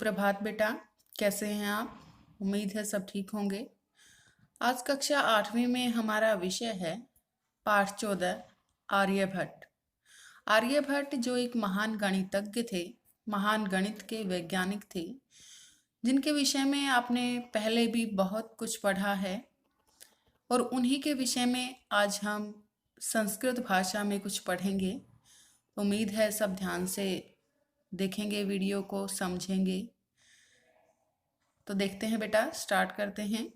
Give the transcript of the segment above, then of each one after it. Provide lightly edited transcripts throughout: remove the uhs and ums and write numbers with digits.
सुप्रभात बेटा, कैसे हैं आप? उम्मीद है सब ठीक होंगे। आज कक्षा 8वीं में हमारा विषय है पाठ 14 आर्यभट्ट। आर्यभट्ट जो एक महान गणितज्ञ थे, महान गणित के वैज्ञानिक थे, जिनके विषय में आपने पहले भी बहुत कुछ पढ़ा है और उन्हीं के विषय में आज हम संस्कृत भाषा में कुछ पढ़ेंगे। उम्मीद है सब ध्यान से देखेंगे, वीडियो को समझेंगे। तो देखते हैं बेटा, स्टार्ट करते हैं।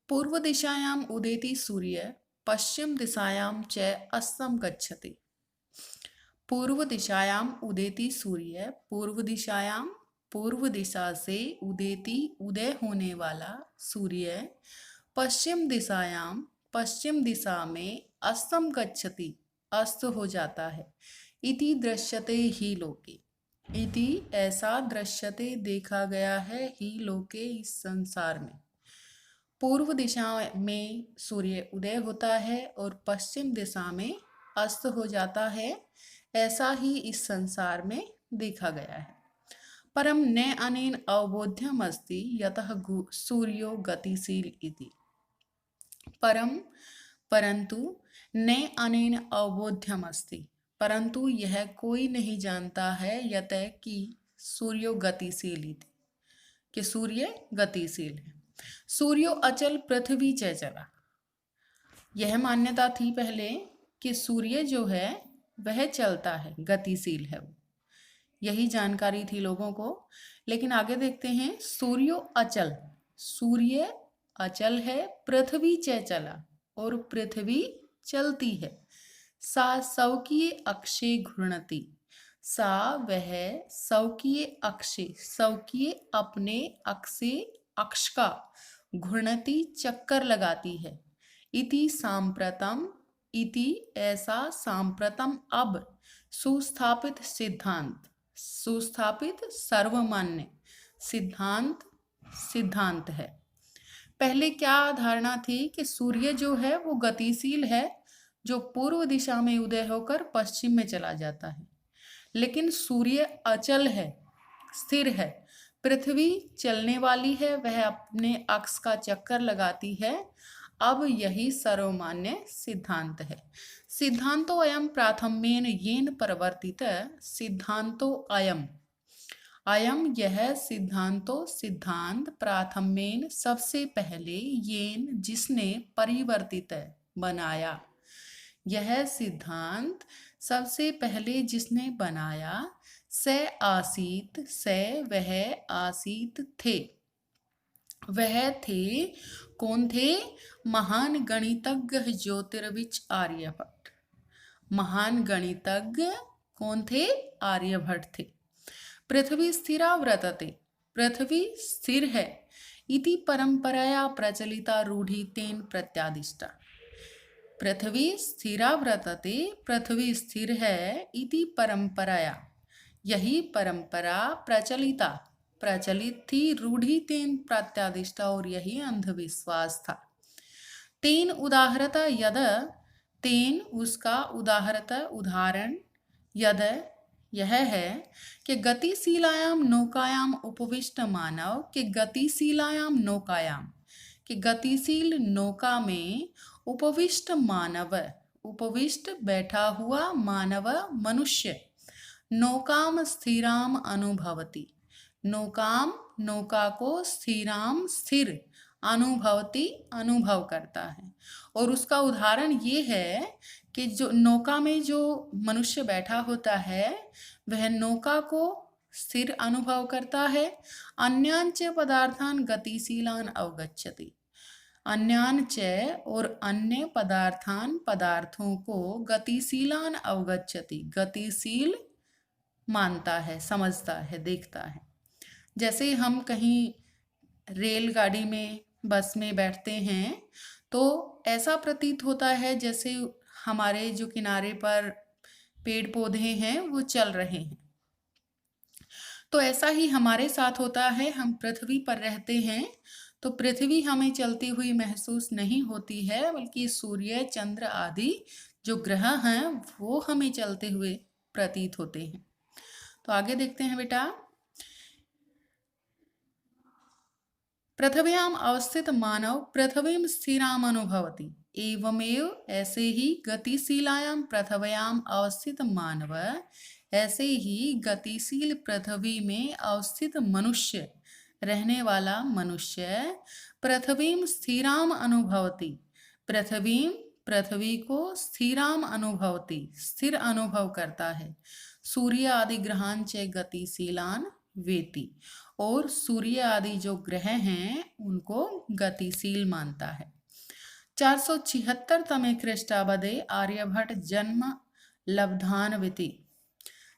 पूर्व दिशायाम उदेति सूर्य पश्चिम दिशायाम च अस्तं गच्छति। पूर्व दिशायाम उदेति सूर्य, पूर्व दिशा से उदेति उदय होने वाला सूर्य पश्चिम दिशा में अस्तं गच्छति अस्त हो जाता है। इति दृश्यते ही लोके, इति ऐसा दृश्यते देखा गया है ही लोके इस संसार में। पूर्व दिशा में सूर्य उदय होता है और पश्चिम दिशा में अस्त हो जाता है, ऐसा ही इस संसार में देखा गया है। परम न अनेन अवबोध्यम अस्ति यतः सूर्यो गतिशील इति। परंतु न अनेन अवबोध्यम अस्ति, परंतु यह कोई नहीं जानता है यतः कि सूर्यो गतिशील इति, कि सूर्य गतिशील है। सूर्यो अचल पृथ्वी च चला। यह मान्यता थी पहले कि सूर्य जो है वह चलता है, गतिशील है वो, यही जानकारी थी लोगों को। लेकिन आगे देखते हैं, सूर्यो अचल, सूर्य अचल है, पृथ्वी च चला, और पृथ्वी चलती है। सा स्वकीय अक्षे घूर्णति, सा वह स्वकीय अक्षे, स्वकीय अपने अक्ष का घूर्णति चक्कर लगाती है। इति सांप्रतम, इति ऐसा सांप्रतम अब सुस्थापित सिद्धांत, सुस्थापित सर्वमान्य सिद्धांत है। पहले क्या धारणा थी कि सूर्य जो है वो गतिशील है, जो पूर्व दिशा में उदय होकर पश्चिम में चला जाता है। लेकिन सूर्य अचल है, स्थिर है, पृथ्वी चलने वाली है, वह अपने अक्ष का चक्कर लगाती है। अब यही सर्वमान्य सिद्धांत है। सिद्धांतो अयम प्राथम्येन येन परिवर्तित, सिद्धांतो अयम, यह सिद्धांत प्राथम्येन सबसे पहले, येन जिसने, परिवर्तित बनाया, यह सिद्धांत सबसे पहले जिसने बनाया, स आसीत, वह आसीत थे, वह थे, कौन थे? महान गणितज्ञ ज्योतिर्विच आर्यभट्ट। महान गणितज्ञ कौन थे? आर्यभट्ट थे। पृथ्वी स्थिरा वर्तते, पृथ्वी स्थिर है, इति परंपराया प्रचलिता रूढ़ि तेन प्रत्यादिष्टा। पृथ्वी स्थिरा वर्तते, पृथ्वी स्थिर है, इति परंपराया, यही परंपरा प्रचलित थी, रूढ़ि तेन प्रत्यादिष्टा, और यही अंधविश्वास था। तेन उदाहरता यद, तेन उसका उदाहरण यद यह है कि गतिशीलायाम नौकायाम उपविष्ट मानव, के गतिशीलायाम नौकायाम, कि गतिशील नौका में उपविष्ट मानव, उपविष्ट बैठा हुआ मानव, मनुष्य, नौकाम स्थिराम अनुभवति, नौका को स्थिराम स्थिर, अनुभवती अनुभव करता है। और उसका उदाहरण ये है कि जो नौका में जो मनुष्य बैठा होता है वह नौका को स्थिर अनुभव करता है। अन्यांच पदार्थान गतिशीलान अवगच्छति, अन्यांच और अन्य पदार्थान पदार्थों को गतिशीलान अवगच्छति, गतिशील मानता है, समझता है, देखता है। जैसे हम कहीं रेलगाड़ी में, बस में बैठते हैं तो ऐसा प्रतीत होता है जैसे हमारे जो किनारे पर पेड़ पौधे हैं वो चल रहे हैं। तो ऐसा ही हमारे साथ होता है, हम पृथ्वी पर रहते हैं तो पृथ्वी हमें चलती हुई महसूस नहीं होती है, बल्कि सूर्य, चंद्र आदि जो ग्रह हैं वो हमें चलते हुए प्रतीत होते हैं। तो आगे देखते हैं बेटा, पृथिव्याम अवस्थित मानव पृथ्वीम स्थिराम अनुभवति। एवमेव ऐसे ही गतिशीलायाम पृथिव्याम अवस्थित मानव, ऐसे ही गतिशील पृथ्वी में अवस्थित मनुष्य, रहने वाला मनुष्य, पृथ्वीम स्थिराम अनुभवति, पृथ्वी को स्थिराम अनुभवति, स्थिर अनुभव करता है। सूर्य आदि ग्रहान च गतिशीलान वेति, और सूर्य आदि जो ग्रह हैं उनको गतिशील मानता है। 476 ख्रीष्टाब्दे आर्यभट्ट जन्म लब्धान्विति।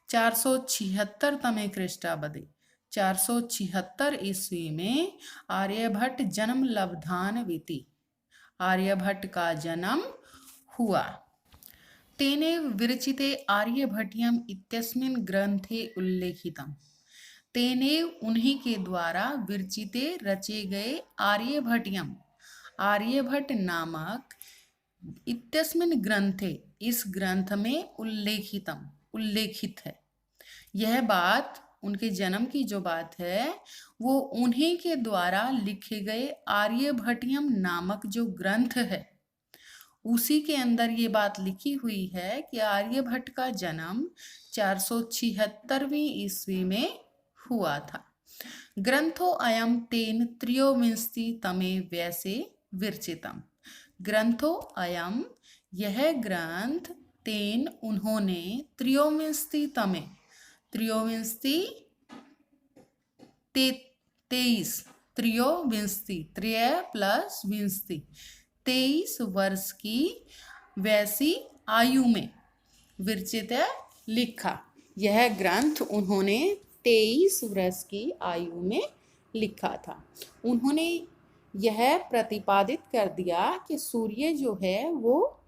476 ख्रीष्टाब्दे 476 ईस्वी में आर्यभट्ट जन्म लब्धान्विति, आर्यभट्ट का जन्म हुआ। तेनेव विरचिते आर्यभट्टियम इत्यस्मिन् ग्रंथे उल्लेखितम्। तेनेव उन्हीं के द्वारा विरचिते रचे गए आर्यभट्टियम, आर्यभट्ट नामक, इत्यस्मिन् ग्रंथे, इस ग्रंथ में उल्लेखितम, उल्लेखित है। यह बात, उनके जन्म की जो बात है वो उन्हीं के द्वारा लिखे गए आर्यभट्टियम नामक जो ग्रंथ है उसी के अंदर ये बात लिखी हुई है कि आर्यभट्ट का जन्म 476वीं ईस्वी में हुआ था। ग्रंथो अयम तेन त्रयोविंशति तमे वैसे विरचितम। ग्रंथो अयम, यह ग्रंथ, तेन उन्होंने, त्रयोविंशति तमे, त्रयोविंशति 23, त्रयोविंशति, त्रय प्लस विंशति, 23 वर्ष की वैसी आयु में विरचित लिखा। यह ग्रंथ उन्होंने 23 वर्ष की आयु में लिखा था। उन्होंने यह प्रतिपादित कर दिया कि सूर्य जो है वो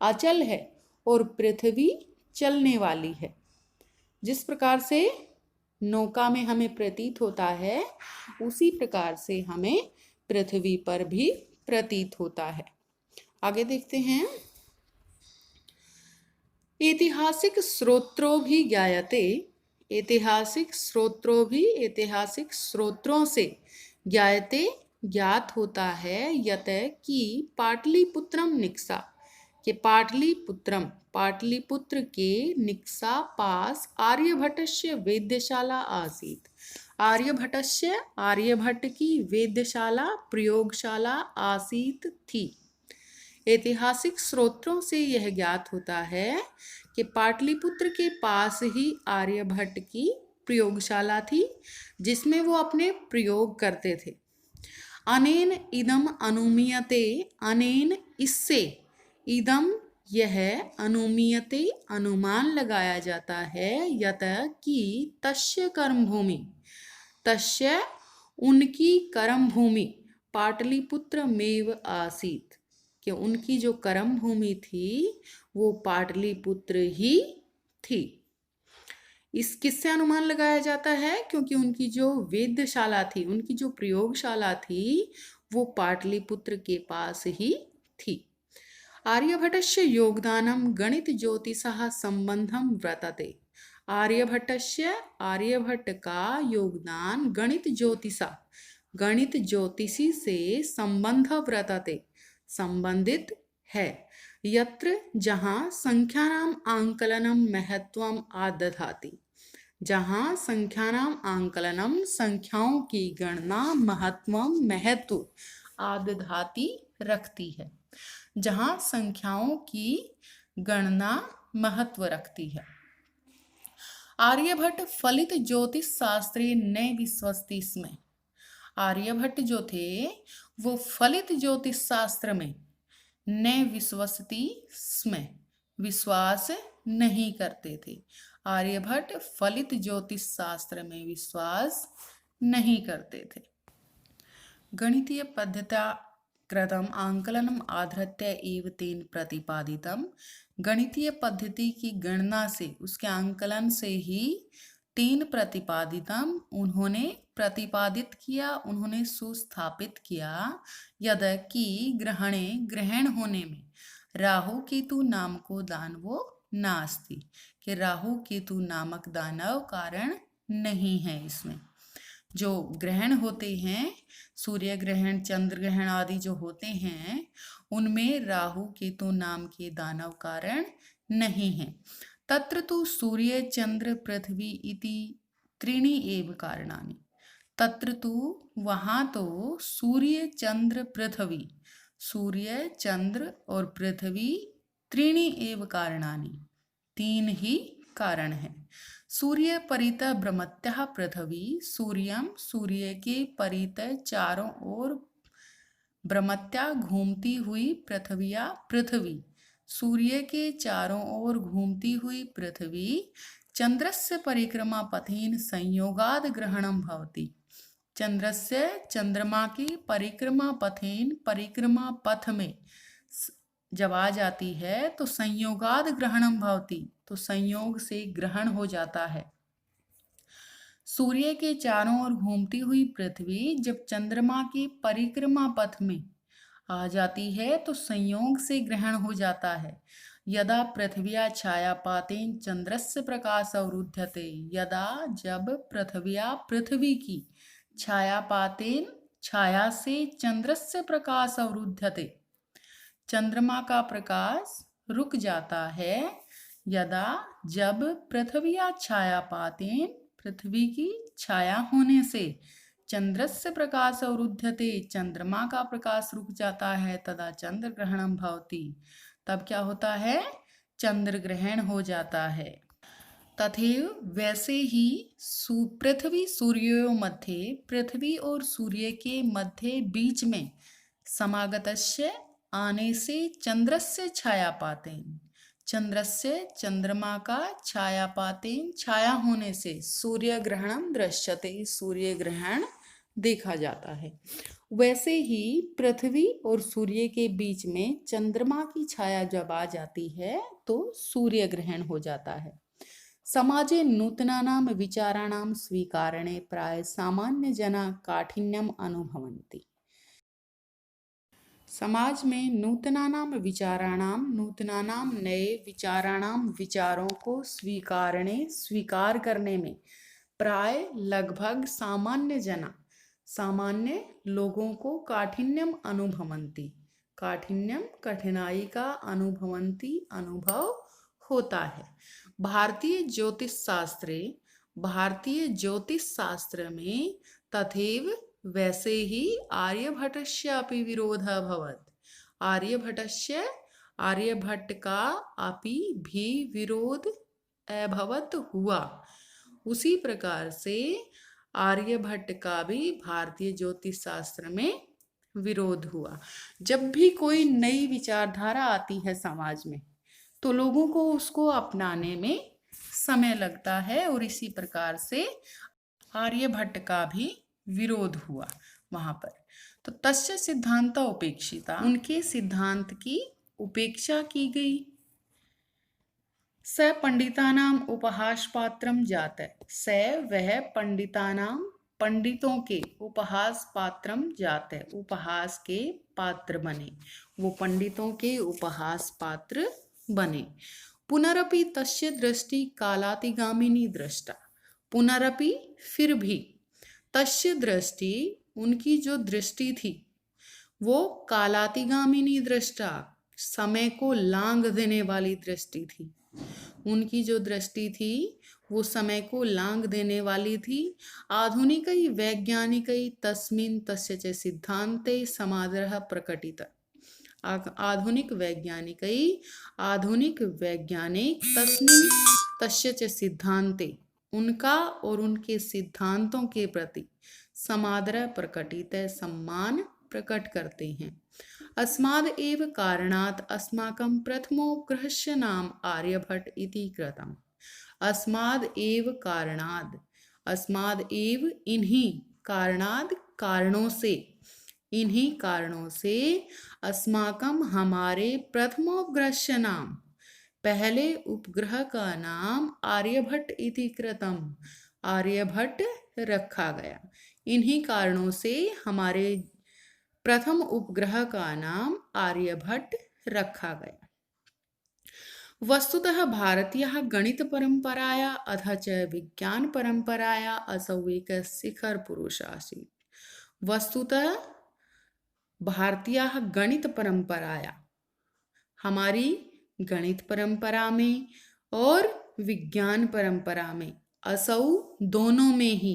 अचल है और पृथ्वी चलने वाली है। जिस प्रकार से नौका में हमें प्रतीत होता है उसी प्रकार से हमें पृथ्वी पर भी प्रतीत होता है। आगे देखते हैं। ऐतिहासिक स्रोत्रों भी ज्ञायते, ऐतिहासिक स्रोत्रों भी, ऐतिहासिक स्रोत्रों से ज्ञायते, ज्ञात होता है, यत कि पाटलिपुत्रम निक्सा, के पाटलिपुत्रम, पाटलिपुत्र के निक्सा पास आर्यभट्टस्य वेद्यशाला आसीत। आर्यभट्टस्य, आर्यभट्ट की वेद्यशाला, प्रयोगशाला आसीत थी। ऐतिहासिक स्रोतों से यह ज्ञात होता है कि पाटलिपुत्र के पास ही आर्यभट्ट की प्रयोगशाला थी जिसमें वो अपने प्रयोग करते थे। अनेन इदम अनुमीयते, अनेन इससे, इदम यह, अनुमीयते अनुमान लगाया जाता है, यत कि तस्य कर्मभूमि, तस्य उनकी कर्मभूमि, पाटलिपुत्र मेव आसीत, कि उनकी जो कर्म भूमि थी वो पाटलिपुत्र ही थी। इस किससे अनुमान लगाया जाता है? क्योंकि उनकी जो वेद्यशाला थी, उनकी जो प्रयोगशाला थी वो पाटलिपुत्र के पास ही थी। आर्यभट्टस्य योगदानम गणित ज्योतिषः संबंधम वर्तते। आर्यभट्टस्य, आर्यभट्ट का योगदान गणित ज्योतिषा, गणित ज्योतिषी से संबंध वर्तते, संबंधित है। यत्र, जहाँ संख्यानाम आंकलनम महत्वम आदधाति, जहाँ संख्यानाम आंकलनम, संख्याओं की गणना, महत्वम महत्व, आदधाति रखती है, जहाँ संख्याओं की गणना महत्व रखती है। आर्यभट्ट फलित ज्योतिष शास्त्री न विश्वस्ति स्म। आर्यभट्ट जो थे वो फलित ज्योतिष शास्त्र में न विश्वस्ति स्म, विश्वास नहीं करते थे। आर्यभट्ट फलित ज्योतिष शास्त्र में विश्वास नहीं करते थे। गणितीय पद्धत्या कृतम आंकलनम आधृत्य एव तेन प्रतिपादितम। गणितीय पद्धति की गणना से, उसके आंकलन से ही तेन प्रतिपादितम, उन्होंने प्रतिपादित किया, उन्होंने सुस्थापित किया, यद कि ग्रहणे, ग्रहण होने में, राहु केतु नाम को दानवो नास्ति, कि राहु केतु नामक दानव कारण नहीं है इसमें। जो ग्रहण होते हैं, सूर्य ग्रहण, चंद्र ग्रहण आदि जो होते हैं, उनमें राहु केतु नाम के दानव कारण नहीं हैं। तत्र तु सूर्य चंद्र पृथ्वी इति त्रीणि एव कारणानि। तत्र तु वहाँ तो सूर्य चंद्र पृथ्वी, सूर्य चंद्र और पृथ्वी त्रीणि एव कारणानि, तीन ही कारण हैं। सूर्य परितः भ्रमत्यः पृथ्वी, सूर्यम, सूर्य के परितः चारों ओर भ्रमत्या घूमती हुई पृथ्विया, पृथ्वी, सूर्य के चारों ओर घूमती हुई पृथ्वी, चंद्रस्य परिक्रमा पथेन संयोगाद ग्रहणम भवति। चंद्रस्य, चंद्रमा की परिक्रमा पथेन, परिक्रमा पथ में जब आ जाती है तो संयोगाद ग्रहणम भवति, तो संयोग से ग्रहण हो जाता है। सूर्य के चारों ओर घूमती हुई पृथ्वी जब चंद्रमा की परिक्रमा पथ में आ जाती है तो संयोग से ग्रहण हो जाता है। यदा पृथ्व्या छायापातेन चंद्रस्य प्रकाश अवरुध्यते, यदा जब पृथ्व्या, पृथ्वी की छायापातेन, छाया से चंद्रस्य प्रकाश अवरुध्यते, चंद्रमा का प्रकाश रुक जाता है। यदा जब पृथ्व्या छायापातेन, पृथ्वी की छाया होने से चंद्रस्य प्रकाश अवरुध्यते, चंद्रमा का प्रकाश रुक जाता है, तदा चंद्र ग्रहणम भवति, तब क्या होता है, चंद्र ग्रहण हो जाता है। तथैव वैसे ही पृथ्वी सूर्यों मध्य, पृथ्वी और सूर्य के मध्य बीच में समागतस्य आने से चंद्रस्य छायापातेन, चंद्रस्य, चंद्रमा का छायापातेन, छाया होने से सूर्य ग्रहणम दृश्यते, सूर्य ग्रहण देखा जाता है। वैसे ही पृथ्वी और सूर्य के बीच में चंद्रमा की छाया जब आ जाती है तो सूर्य ग्रहण हो जाता है। समाजे नूतनानां विचाराणां स्वीकारणे प्राय सामान्य जना काठिन्यम अनुभवन्ति। समाज में नूतनानां विचाराणां, नूतनानां नए विचाराणां, विचारों को स्वीकारणे, स्वीकार करने में प्राय लगभग सामान्य जना, सामान्य लोगों को काठिन्यम अनुभवन्ति, काठिन्यम कठिनाई का, अनुभवन्ति अनुभव होता है। भारतीय ज्योतिष शास्त्रे, भारतीय ज्योतिष शास्त्र में तथैव वैसे ही आर्यभट्टस्य अपि विरोधः अभवत्, आर्यभट्टस्य, आर्यभट्ट का अपि भी विरोध अभवत् हुआ, उसी प्रकार से आर्यभट्ट का भी भारतीय ज्योतिष शास्त्र में विरोध हुआ। जब भी कोई नई विचारधारा आती है समाज में तो लोगों को उसको अपनाने में समय लगता है, और इसी प्रकार से आर्यभट्ट का भी विरोध हुआ वहां पर। तो तस्य सिद्धांत उपेक्षिता, उनके सिद्धांत की उपेक्षा की गई। स पंडितानाम उपहास पात्रम जातः, स वह पंडितानाम, पंडितों के उपहास पात्रम जातः, उपहास के पात्र बने, वो पंडितों के उपहास पात्र बने। पुनरपि तस्य दृष्टि कालातिगामिनी दृष्टा, पुनरपि फिर भी, तस्य दृष्टि उनकी जो दृष्टि थी वो कालातिगामिनी दृष्टा, समय को लांघ देने वाली दृष्टि थी। उनकी जो दृष्टि थी वो समय को लांघ देने वाली थी। आधुनिकै वैज्ञानिकै तस्मिन् तस्य च सिद्धान्ते समादरः प्रकटितः, आधुनिक वैज्ञानिकै, आधुनिक वैज्ञानिक तस्मिन् तस्य च सिद्धान्ते, उनका और उनके सिद्धांतों के प्रति समादर प्रकटित, सम्मान प्रकट करते हैं। अस्माद् एव कारणात् अस्माकं प्रथमोपग्रहस्य नाम आर्यभट्ट इति कृतम्। अस्माद् एव कारणात्, अस्माद् एव इन्हीं, कारणात् कारणों से, इन्हीं कारणों से, अस्माकं हमारे प्रथमोपग्रहस्य नाम, पहले उपग्रह का नाम आर्यभट्ट इति कृतम्, आर्यभट्ट रखा गया। इन्हीं कारणों से हमारे प्रथम उपग्रह का नाम आर्यभट्ट रखा गया। वस्तुतः भारतीयः गणितपरम्पराया अथ च विज्ञानपरम्पराया असौ एकः शिखरपुरुषः आसीत्। वस्तुतः भारतीयः गणितपरम्पराया, हमारी गणित परंपरा में और विज्ञान परंपरा में, असौ दोनों में ही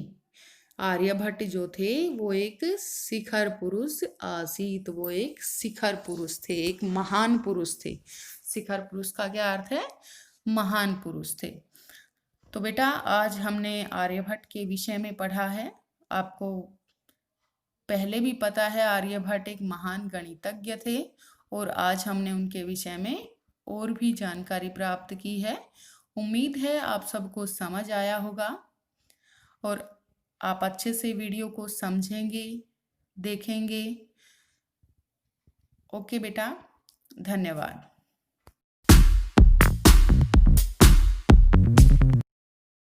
आर्यभट्ट जो थे वो एक शिखर पुरुष आसीत, वो एक शिखर पुरुष थे, एक महान पुरुष थे। शिखर पुरुष का क्या अर्थ है? महान पुरुष थे। तो बेटा आज हमने आर्यभट्ट के विषय में पढ़ा है। आपको पहले भी पता है आर्यभट्ट एक महान गणितज्ञ थे और आज हमने उनके विषय में और भी जानकारी प्राप्त की है। उम्मीद है आप सबको समझ आया होगा और आप अच्छे से वीडियो को समझेंगे, देखेंगे। ओके बेटा, धन्यवाद।